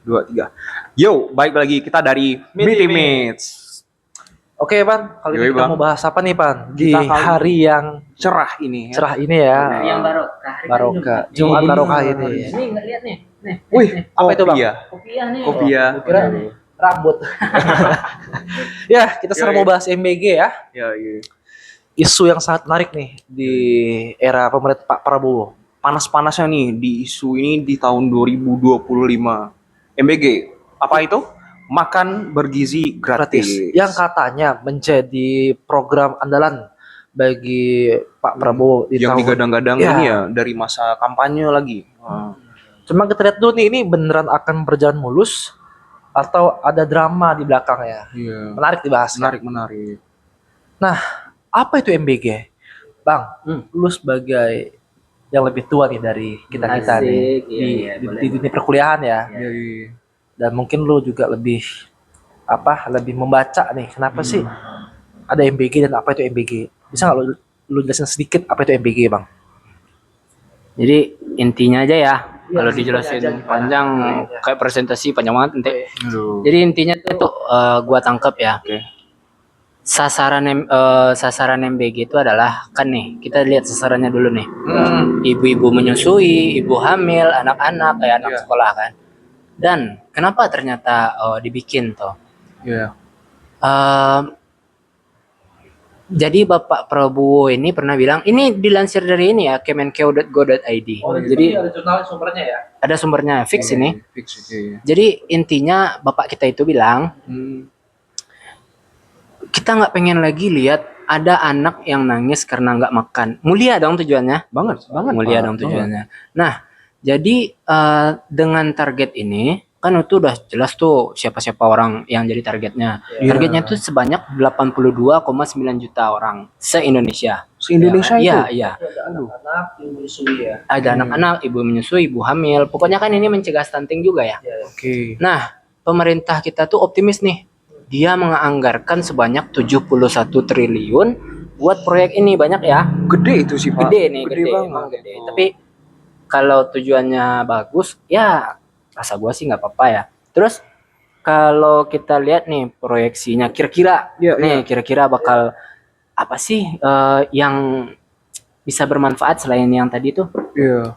2, 3. Yo, baik lagi kita dari Meaty Mates. Oke, Pan. Kali ini Yoi, kita Bang. mau bahas apa nih, Pan? Di Kita kali hari yang Cerah ini ya. cerah ini ya. Hari yang barokah. Barokah. Jumat Iya. barokah ini. Ini nggak lihat nih. Nih. Wih, Apa itu, Bang? kopiah. Kopiah nih. Kopiah. Gua kira rambut. Ya, kita sekarang Yoi. mau bahas MBG ya. Ya, iya. Isu yang sangat menarik nih di era pemerintah Pak Prabowo. Panas-panasnya nih di isu ini di tahun 2025. MBG, apa itu? Makan bergizi gratis. Yang katanya menjadi program andalan bagi Pak Prabowo di yang tahun digadang-gadang Ya. ini ya dari masa kampanye lagi. Cuma kita lihat dulu nih, ini beneran akan berjalan mulus atau ada drama di belakangnya. Iya. Menarik dibahas. Menarik. Apa itu MBG? Bang, lu sebagai yang lebih tua nih dari kita-kita Asik, nih iya, boleh. di dunia perkuliahan ya. Iya, iya. Dan mungkin lu juga lebih membaca nih, kenapa sih ada MBG dan apa itu MBG? Bisa nggak lu jelasin sedikit apa itu MBG, Bang? Jadi intinya aja ya. Iya, Kalau intinya dijelasin aja gimana? panjang Iya. kayak presentasi panjang banget nanti. Aduh. Jadi intinya tuh gua tangkap ya. Oke. Sasaran MBG itu adalah kan nih kita lihat sasarannya dulu nih. Ibu-ibu menyusui, ibu hamil, anak-anak kayak anak Iya. sekolah kan. Dan kenapa ternyata dibikin tuh? Iya. Jadi Bapak Prabowo ini pernah bilang, ini dilansir dari ini ya, kemenkeu.go.id. Jadi ada jurnal sumbernya ya. ada sumbernya fix ini. Fix itu. Jadi intinya Bapak kita itu bilang, kita nggak pengen lagi lihat ada anak yang nangis karena nggak makan. Mulia dong tujuannya. Banget. Mulia dong tujuannya. Nah, jadi dengan target ini kan itu udah jelas tuh siapa-siapa orang yang jadi targetnya. Iya. Targetnya itu sebanyak 82,9 juta orang se-Indonesia. Se-Indonesia itu. Iya, iya. Ada anak-anak, ibu menyusui ya. Ada anak-anak, ibu menyusui, ibu hamil. Pokoknya kan ini mencegah stunting juga ya. Oke. Nah, pemerintah kita tuh optimis nih. Dia menganggarkan sebanyak 71 triliun buat proyek ini, banyak ya. Gede itu sih, Pak. Gede nih, gede, banget. emang gede. Tapi kalau tujuannya bagus, ya rasa gua sih nggak apa-apa ya. Terus kalau kita lihat nih proyeksinya, kira-kira Iya, kira-kira bakal apa sih yang bisa bermanfaat selain yang tadi tuh? Iya.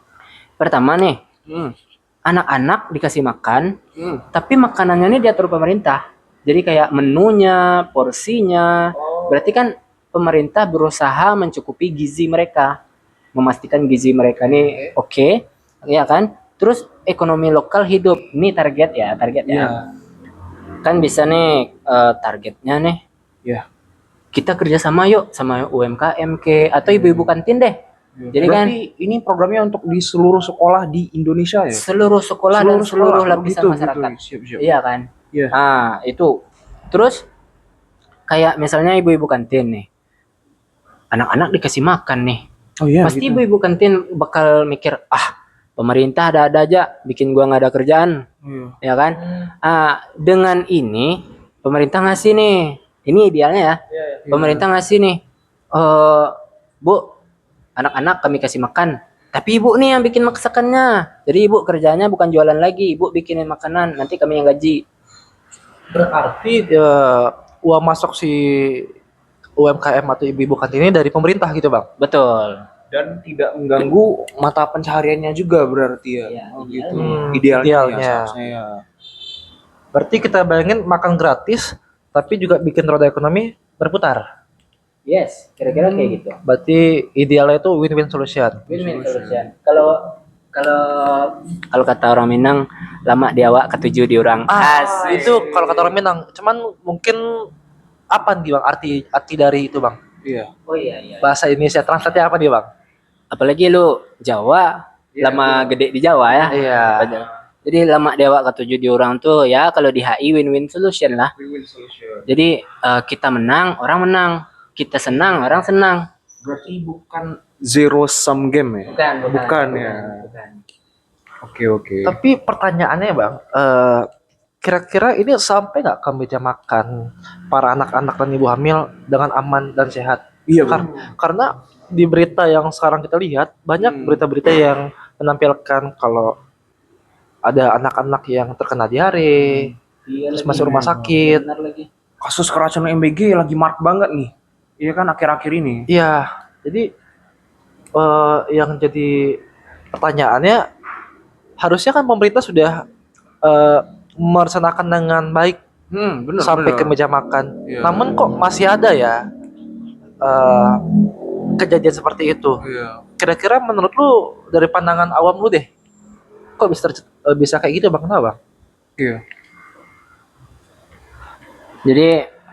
Pertama nih, Hmm. anak-anak dikasih makan, tapi makanannya ini diatur pemerintah. Jadi kayak menunya, porsinya. Berarti kan pemerintah berusaha mencukupi gizi mereka, memastikan gizi mereka ini oke, ya kan? Terus ekonomi lokal hidup. Ini target ya. Iya. Kan bisa nih targetnya nih. Iya. Kita kerja sama yuk sama UMKM atau ibu-ibu kantin deh. Jadi kan Berarti ini programnya untuk di seluruh sekolah di Indonesia ya? seluruh sekolah dan seluruh lapisan Gitu. masyarakat. Siap. Iya kan? Iya. Nah, itu. Terus kayak misalnya ibu-ibu kantin nih. Anak-anak dikasih makan nih. Oh iya. Pasti ibu-ibu kantin bakal mikir, pemerintah ada-ada aja bikin gua nggak ada kerjaan, Iya. ya kan? Dengan ini pemerintah ngasih nih. Ini idealnya ya. Pemerintah ngasih nih. Bu, anak-anak kami kasih makan. Tapi ibu nih yang bikin masakannya. Jadi ibu kerjanya bukan jualan lagi, ibu bikinin makanan, nanti kami yang gaji. Berarti uang masuk si UMKM atau ibu-ibu kantin ini dari pemerintah gitu, Bang. Betul. Dan tidak mengganggu mata pencahariannya juga berarti ya. Iya, Oh, gitu. Idealnya. Idealnya ya, seharusnya ya. Berarti kita bayangin makan gratis tapi juga bikin roda ekonomi berputar. Yes, kira-kira kayak gitu. Berarti idealnya itu win-win solution. Win-win solution. Kalau kata orang Minang, lama di awak ketujuh di orang. Asik. Itu kalau kata orang Minang. Cuman mungkin apa nih, Bang? Arti dari itu, Bang? Iya. Oh iya. Bahasa Indonesia translate apa nih, Bang? Apalagi lu Jawa, lama gede di Jawa ya. Iya. Jadi lama di awak ketujuh di orang tuh ya kalau di HI win-win solution lah. Win-win solution. Jadi kita menang, orang menang. Kita senang, orang senang. Berarti bukan zero sum game ya? Bukan ya. Oke. Tapi pertanyaannya, Bang, kira-kira ini sampai nggak ke meja makan para anak-anak dan ibu hamil dengan aman dan sehat? Iya, Bang. Karena di berita yang sekarang kita lihat banyak berita-berita yang menampilkan kalau ada anak-anak yang terkena diare, terus masuk rumah sakit. Benar lagi. Kasus keracunan MBG lagi marak banget nih. Iya kan akhir-akhir ini. Iya, jadi yang jadi pertanyaannya harusnya kan pemerintah sudah merencanakan dengan baik Bener sampai ke bener. meja makan. Iya. Namun kok masih ada ya eh, kejadian seperti itu. Iya. Kira-kira menurut lu dari pandangan awam lu deh, kok bisa kayak gitu bang? Kenapa bang? Iya. Jadi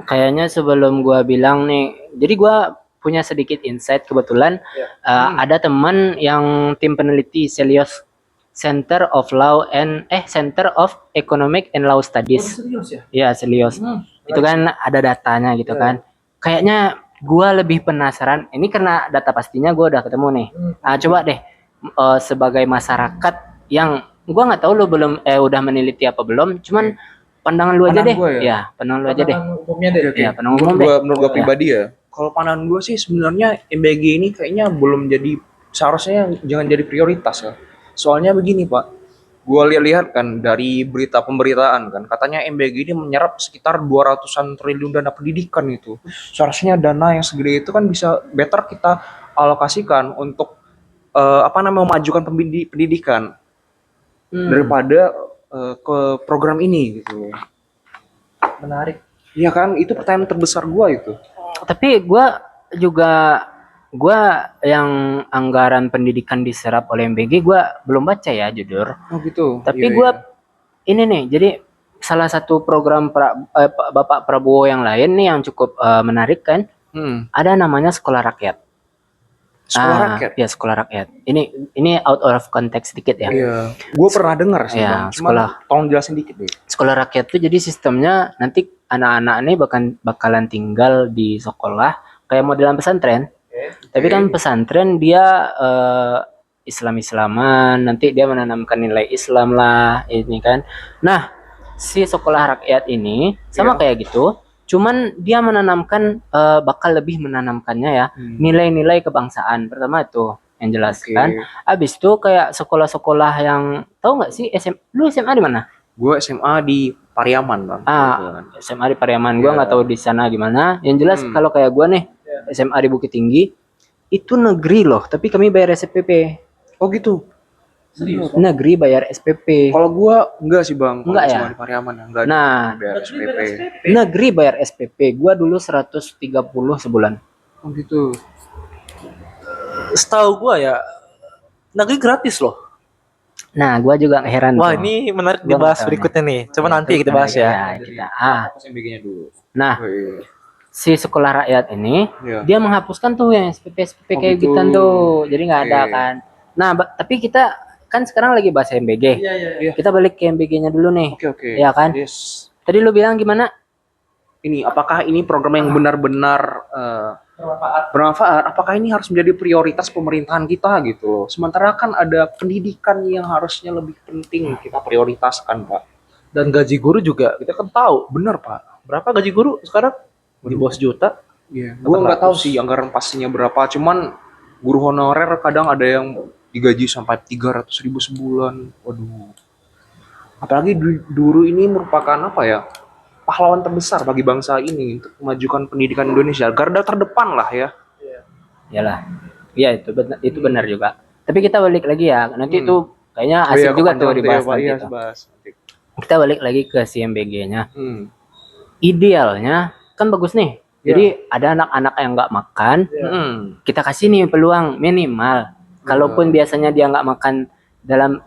kayaknya sebelum gua bilang nih, jadi gua punya sedikit insight kebetulan ada teman yang tim peneliti Celios Center of Law and Center of Economic and Law Studies. Serius ya? Ya, Celios. Itu kan ada datanya gitu kan. Kayaknya gua lebih penasaran ini karena data pastinya gua udah ketemu nih. Coba deh sebagai masyarakat yang gua nggak tahu lu belum udah meneliti apa belum, cuman pandangan lu aja Pandangan deh. gua ya? Ya, pandangan lu aja deh. Umumnya deh. Oke. Ya, pandangan umum deh. Menurut gua pribadi ya. Kalau pandangan gua sih sebenarnya MBG ini kayaknya belum jadi, seharusnya jangan jadi prioritas ya. Soalnya begini Pak, gua lihat-lihat kan dari berita pemberitaan kan, katanya MBG ini menyerap sekitar 200-an triliun dana pendidikan itu. Seharusnya dana yang segede itu kan bisa better kita alokasikan untuk memajukan pendidikan daripada ke program ini gitu. Menarik. Iya kan, itu pertanyaan terbesar gua itu. Tapi gua yang anggaran pendidikan diserap oleh MBG gua belum baca ya jujur. Oh gitu. Tapi Iya, gua iya. ini nih, jadi salah satu program Bapak Prabowo yang lain nih yang cukup menarik kan, ada namanya Sekolah Rakyat. Sekolah rakyat. Ya, Sekolah Rakyat. Ini out of context sedikit ya. Iya. Gua pernah dengar sih, Iya, Bang. Cuman sekolah. tolong jelasin dikit deh. Sekolah Rakyat tuh jadi sistemnya nanti anak-anak ini bakalan tinggal di sekolah kayak modelan pesantren. Tapi kan pesantren dia Islam-Islaman, nanti dia menanamkan nilai Islam lah ini kan. Nah, si Sekolah Rakyat ini sama Iya. kayak gitu, cuman dia menanamkan bakal lebih menanamkannya ya Hmm. nilai-nilai kebangsaan. Pertama itu yang jelas Oke. kan. Abis itu kayak sekolah-sekolah yang tahu nggak sih lu SMA di mana? Gua SMA di Pariaman, Bang. SMA di Pariaman. Gua Iya. nggak tahu di sana gimana. Yang jelas kalau kayak gua nih SMA di Bukit Tinggi itu negeri loh, tapi kami bayar SPP. Oh gitu. Serius. Negeri bayar SPP. Kalau gua enggak sih, Bang. Kalau Enggak SMA ya? di Pariaman enggak. Nah, Bayar SPP. negeri bayar SPP. Gua dulu 130 sebulan. Oh gitu. Setahu gua ya negeri gratis loh. Nah, gua juga heran Wah tuh. ini menarik Gua dibahas nggak tahu berikutnya nih. Coba Ya, nanti itu kita bahas ya. kita. Pas MBG-nya dulu. Nah, Oh, iya. si Sekolah Rakyat ini Iya. dia menghapuskan tuh yang SPP Oh, kayak gitu. gitu tuh. Jadi nggak ada Oke. kan. Nah, tapi kita kan sekarang lagi bahas MBG. Iya. Kita balik ke MBG-nya dulu nih. Oke. Iya kan? Yes. Tadi lu bilang gimana? Ini apakah ini program yang benar-benar bermanfaat? Apakah ini harus menjadi prioritas pemerintahan kita gitu loh? Sementara kan ada pendidikan yang harusnya lebih penting kita prioritaskan, Pak. Dan gaji guru juga kita kan tahu Benar, Pak. berapa gaji guru sekarang di bawah sejuta. Iya. Gue nggak tahu sih anggaran pastinya berapa. Cuman guru honorer kadang ada yang digaji sampai 300.000 sebulan. Waduh. Apalagi guru ini merupakan apa ya? Pahlawan terbesar bagi bangsa ini untuk memajukan pendidikan Indonesia. Garda terdepan lah ya. Iyalah. Iya itu benar juga. Tapi kita balik lagi ya. Nanti Hmm. itu kayaknya Oh asik iya, juga tuh kepanjangan dibahas ya, Pak. nanti Iya, tuh. bahas nanti. Kita balik lagi ke CMBG-nya. Hmm. Idealnya kan bagus nih. Jadi ada anak-anak yang nggak makan, kita kasih nih peluang minimal. Kalaupun biasanya dia nggak makan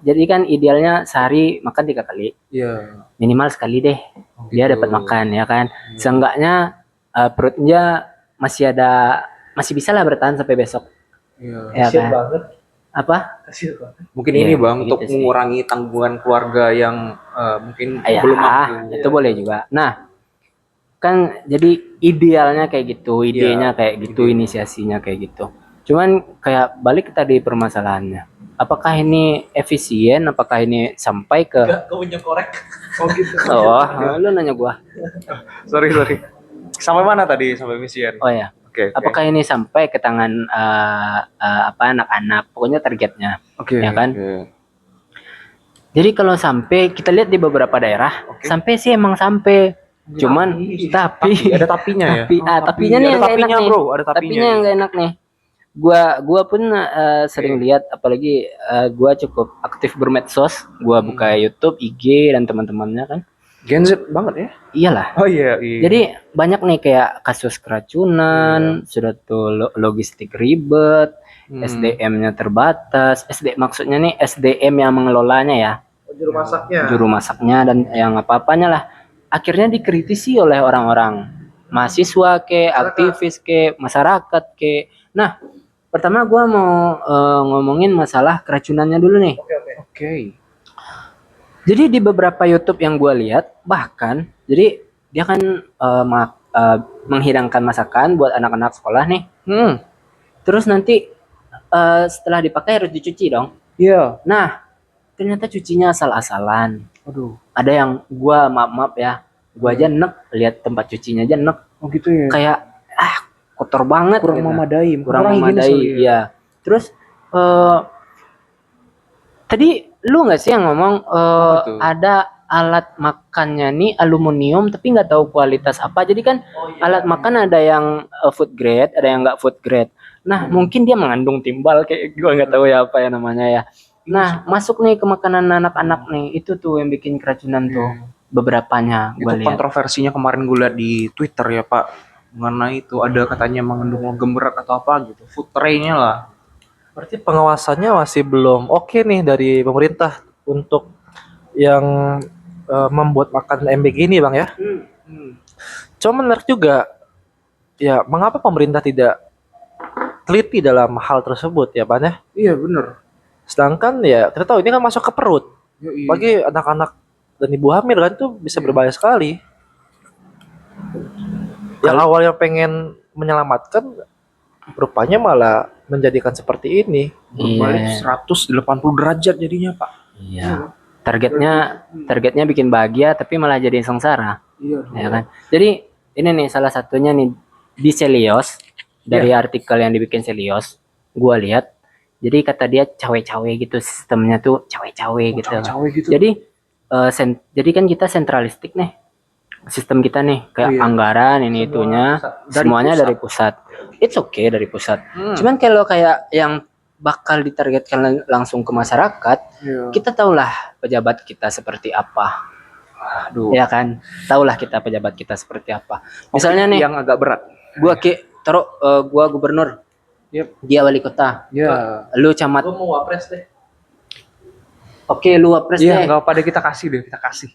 jadi kan idealnya sehari makan 3 kali, Iya. minimal sekali deh. Dia gitu. dapat makan ya kan. Seenggaknya perutnya masih bisa lah bertahan sampai besok. Iya. Ya Kasian kan? banget. Apa? Kasian banget. Mungkin Iya, ini Bang gitu untuk sih. mengurangi tanggungan keluarga yang mungkin Ya, belum mampu. itu boleh juga. Nah, kan jadi idealnya kayak gitu, idenya kayak gitu, inisiasinya kayak gitu. Cuman kayak balik tadi permasalahannya. Apakah ini efisien? Apakah ini sampai ke Kau punya korek. Oh gitu. Oh, lu nanya gua. Sorry. Sampai mana tadi? Sampai misian. Oh ya. Oke. Apakah ini sampai ke tangan anak-anak? Pokoknya targetnya. Oke. ya kan? Oke. Jadi kalau sampai kita lihat di beberapa daerah, Oke. sampai sih emang sampai. Cuman tapi ada tapinya ya. tapinya nih ada yang gak enak tapinya nih. bro, ada tapinya. Tapinya yang gak enak nih. Gua pun sering lihat, apalagi gua cukup aktif bermedsos. Gua buka YouTube, IG dan teman-temannya kan. Gen Z banget ya. Iyalah. Oh iya, iya. Jadi banyak nih kayak kasus keracunan, sudah tuh logistik ribet, SDM-nya terbatas. Maksudnya nih SDM yang mengelolanya ya, Juru masaknya. juru masaknya dan yang apa-apanya lah. Akhirnya dikritisi oleh orang-orang, mahasiswa ke, aktivis ke, masyarakat ke. Nah, pertama gua mau ngomongin masalah keracunannya dulu nih. Oke. Jadi di beberapa YouTube yang gue lihat, bahkan jadi dia kan menghidangkan masakan buat anak-anak sekolah nih. Terus nanti setelah dipakai harus dicuci dong. Iya. Nah, ternyata cucinya asal-asalan. Aduh. Ada yang maaf ya, gua aja enek lihat tempat cucinya aja enek. Oh gitu ya. Kayak kotor banget. kurang gitu. memadai. Kurang higienis memadai. kali ya. Iya. Terus tadi lu nggak sih yang ngomong tuh? ada alat makannya nih aluminium tapi nggak tahu kualitas apa. Jadi kan alat makan ada yang food grade, ada yang nggak food grade. Nah mungkin dia mengandung timbal kayak gua nggak tahu ya apa ya namanya ya. Nah masuk nih ke makanan anak-anak nih, itu tuh yang bikin keracunan tuh beberapanya Itu gua lihat. kontroversinya kemarin gue lihat di Twitter ya Pak, mengenai itu ada katanya mengandung logam berat atau apa gitu, food tray-nya lah. Berarti pengawasannya masih belum oke nih dari pemerintah untuk yang membuat makanan MBG ini, Bang ya. Cuma menarik juga, ya mengapa pemerintah tidak teliti dalam hal tersebut ya, Bang ya? Iya bener. Sedangkan ya kita tahu ini kan masuk ke perut. Yoi. Bagi anak-anak dan ibu hamil kan itu bisa berbahaya sekali. Yang awalnya pengen menyelamatkan, rupanya malah menjadikan seperti ini. Balik 180 derajat jadinya Pak. Iya. Targetnya bikin bahagia tapi malah jadi sengsara. Iya. Ya kan? Jadi ini nih salah satunya nih di Selios, dari artikel yang dibikin Selios, gua lihat. Jadi kata dia cawe-cawe gitu, sistemnya tuh cawe-cawe gitu. Cawe-cawe gitu. Jadi jadi kan kita sentralistik nih. Sistem kita nih kayak Iya. anggaran ini itunya semuanya dari pusat. It's okay dari pusat. Cuman kalau kayak yang bakal ditargetkan langsung ke masyarakat, kita tahulah pejabat kita seperti apa. Aduh. Ya kan? Tahulah kita pejabat kita seperti apa. Misalnya nih, yang agak berat. gua gubernur. Yep. Dia wali kota. Ya. Lu camat. Gue mau wapres deh. Oke, lu wapres Iya, deh. enggak apa deh, kita kasih.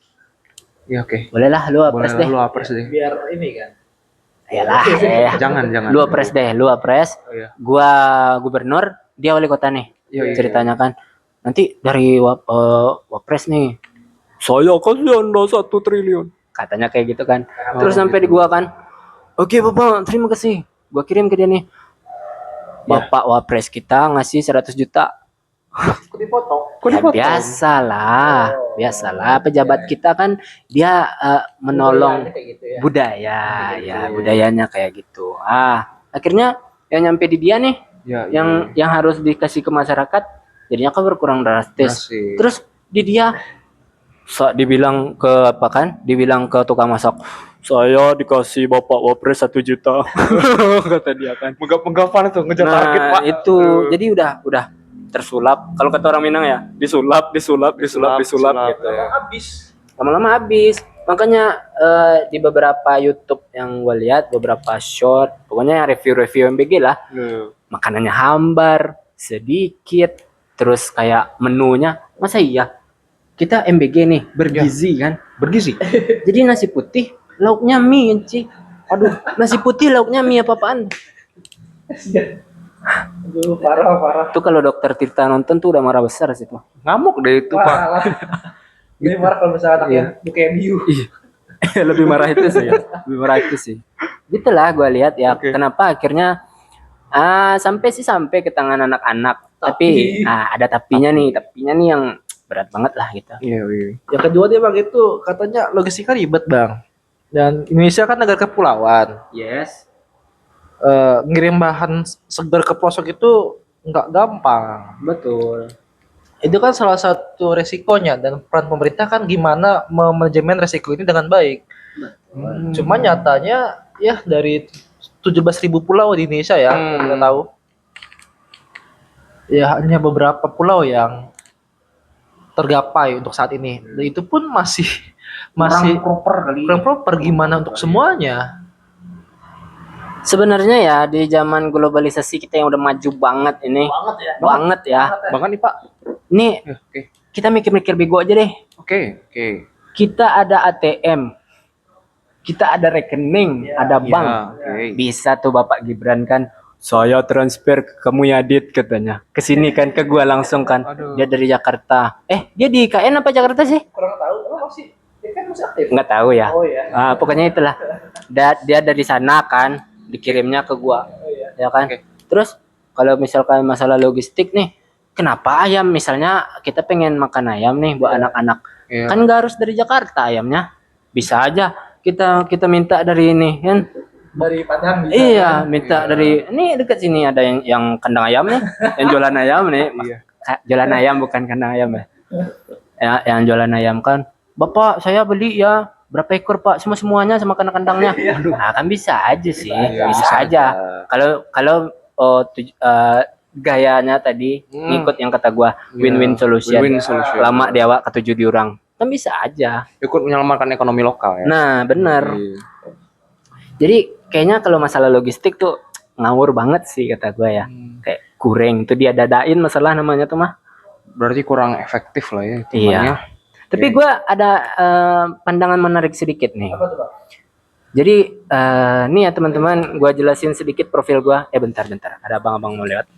Ya oke. Boleh lah, lu wapres Boleh deh. lu apres deh. Biar ini kan. Iyalah, Jangan. Lu wapres deh, lu wapres. Oh, iya. Gua gubernur, dia wali kota nih. Iya. Ceritanya kan. Nanti dari wapres nih. Saya kasih Anda 1 triliun. Katanya kayak gitu kan. Terus sampai di gua kan. Oke, Bapak, terima kasih. Gua kirim ke dia nih. Bapak wapres kita ngasih 100 juta. Kok dipotong? Ya, biasalah pejabat kita kan dia menolong Kayak gitu ya. budaya, ya budayanya kayak gitu. Akhirnya yang nyampe di dia nih, Ya, yang harus dikasih ke masyarakat, jadinya kan berkurang drastis. Drastis. Terus di dia dibilang ke apa kan? Dibilang ke tukang masak, saya dikasih Bapak Wapres 1 juta. Kata dia kan. Megap-megapan tuh ngejar target, Nah, Pak. itu jadi udah tersulap. Kalau kata orang Minang ya, disulap gitu. Habis. Lama-lama habis. Makanya di beberapa YouTube yang gue lihat, beberapa short, pokoknya review-review MBG lah, makanannya hambar, sedikit, terus kayak menunya, masa iya kita MBG nih bergizi kan, Bergizi. jadi nasi putih lauknya mie Ci. Aduh, nasi putih lauknya mie apa-apaan. Aduh, parah. Tuh kalau dokter Tirta nonton tuh udah marah besar sih tuh. Ngamuk deh itu, Pak. Ini marah kalau misalnya anaknya bukan MU. Lebih marah itu sih ya. Lebih marah itu sih. Gitulah gue lihat ya. Oke. Kenapa akhirnya sampai ke tangan anak-anak. Tapi ada tapinya nih yang berat banget lah gitu. Iya. Yang kedua dia Bang itu katanya logistika ribet Bang. Dan Indonesia kan negara kepulauan. Yes. Ngirim bahan segar ke pelosok itu nggak gampang. Betul. itu kan salah satu resikonya, dan peran pemerintah kan gimana manajemen resiko ini dengan baik. Cuma nyatanya ya dari 17.000 pulau di Indonesia ya, kita tahu ya hanya beberapa pulau yang tergapai untuk saat ini. Dan itu pun masih kurang proper gimana untuk semuanya. Sebenarnya ya di zaman globalisasi kita yang udah maju banget ini, banget ya. Bahkan nih Pak. Ini Oke. kita mikir-mikir bego aja deh. Oke. Kita ada ATM, kita ada rekening, ada bank. Oke. Bisa tuh Bapak Gibran kan, saya transfer ke kamu ya Dit katanya. Ke sini kan ke gua langsung kan. Aduh. Dia dari Jakarta. Dia di IKN apa Jakarta sih? Kurang tahu, masih aktif. Nggak tahu ya. Oh ya. Pokoknya itulah. Dia dari sana kan, dikirimnya ke gua. Ya kan? Oke. Terus kalau misalkan masalah logistik nih, kenapa ayam misalnya kita pengen makan ayam nih buat anak-anak. Iya. Kan nggak harus dari Jakarta ayamnya. Bisa aja kita minta dari ini kan. Dari Padang bisa. Iya, minta dari ini dekat sini ada yang kandang ayam nih, yang jualan ayam nih. Iya. Jualan ayam bukan kandang ayam ya. Ya, yang jualan ayam kan. Bapak, saya beli ya. Berapa ekor, Pak? Semuanya sama kandang-kandangnya. Nah, kan bisa aja sih. Bisa aja. Kalau gayanya tadi ngikut yang kata gua, win-win solution. Win-win solution. Lama di awak ketujuh di orang. Kan bisa aja. Ikut menyelamatkan ekonomi lokal ya. Nah, bener. Iya. Jadi kayaknya kalau masalah logistik tuh ngawur banget sih kata gue ya. Kayak kurang tuh dia dadain masalah namanya tuh mah. Berarti kurang efektif lah ya Iya. hitungannya. Tapi gue ada pandangan menarik sedikit nih. Apa tuh, Pak? Jadi nih ya teman-teman, gue jelasin sedikit profil gue. Bentar. Ada abang-abang mau lewat.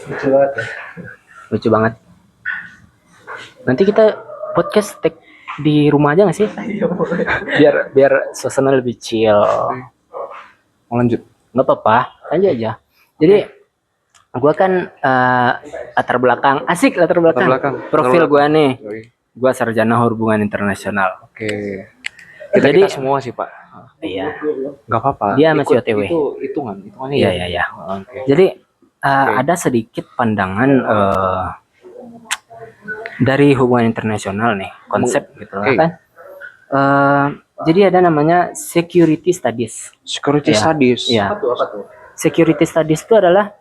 Lucu banget ya. Lucu banget. Nanti kita podcast tag di rumah aja gak sih? biar suasana lebih chill. Mau lanjut. Nggak apa-apa, aja. Jadi gua kan latar belakang profil gua nih, gua sarjana hubungan internasional. Oke. Jadi Kita semua sih Pak. iya, Nggak apa-apa. Dia masih Ikut OTW. Itu hitungannya iya. ya. Oke. Jadi ada sedikit pandangan dari hubungan internasional nih, konsep gitu lah Oke. kan. Jadi ada namanya security studies. Security Iya. studies. Iya. Apa tuh? Security studies itu adalah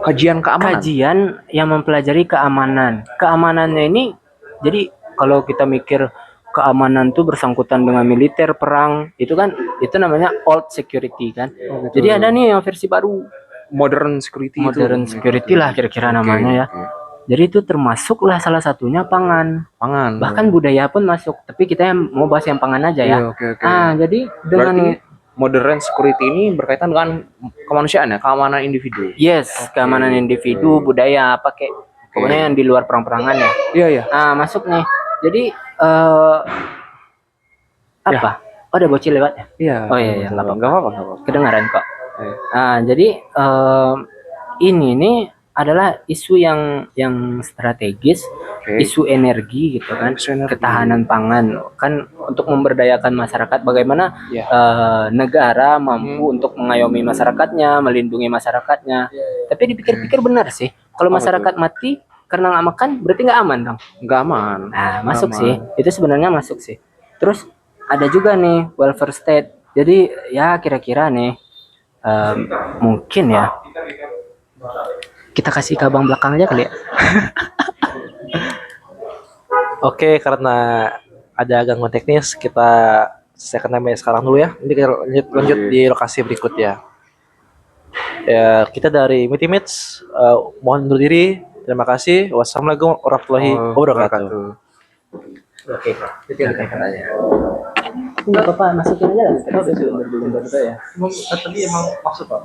Kajian keamanan. kajian yang mempelajari keamanan. Keamanannya ini, jadi kalau kita mikir keamanan tuh bersangkutan dengan militer, perang, itu namanya old security kan. gitu. Jadi ada nih yang versi baru, Modern security modern itu. security lah kira-kira Oke, namanya ya. oke. Jadi itu termasuklah salah satunya pangan. Pangan. Bahkan budaya pun masuk. Tapi kita yang mau bahas yang pangan aja ya. Iya, oke. Jadi dengan Berarti modern security ini berkaitan dengan kemanusiaan ya, keamanan individu. keamanan individu, budaya, pakai pokoknya yang di luar perang-perangan ya. Iya. Masuk nih. Jadi apa? Oh, ada bocil lewat ya? Iya. Oh iya, nggak apa-apa. Nggak apa-apa. Kedengaran kok. Iya. Jadi ini nih adalah isu yang strategis, Oke. isu energi gitu kan, Isu energi. ketahanan pangan kan untuk memberdayakan masyarakat. Bagaimana Iya. negara mampu untuk mengayomi masyarakatnya, melindungi masyarakatnya. Tapi dipikir-pikir benar sih, kalau Apa masyarakat mati karena nggak makan, berarti nggak aman dong. Nggak aman. Nah, masuk Aman. sih. Itu sebenarnya masuk sih. Terus ada juga nih welfare state. Jadi ya kira-kira nih mungkin ya kita kasih ke abang belakang aja kali ya. Oke, karena ada gangguan teknis, kita selesaikan sampai sekarang dulu ya. Nanti kita lanjut di lokasi berikutnya. Ya, kita dari Mitimates mohon undur diri. Terima kasih. Wassalamualaikum warahmatullahi wabarakatuh. Oke, itu yang katanya. Enggak apa-apa, masukin aja lah. Tadi emang maksud Pak.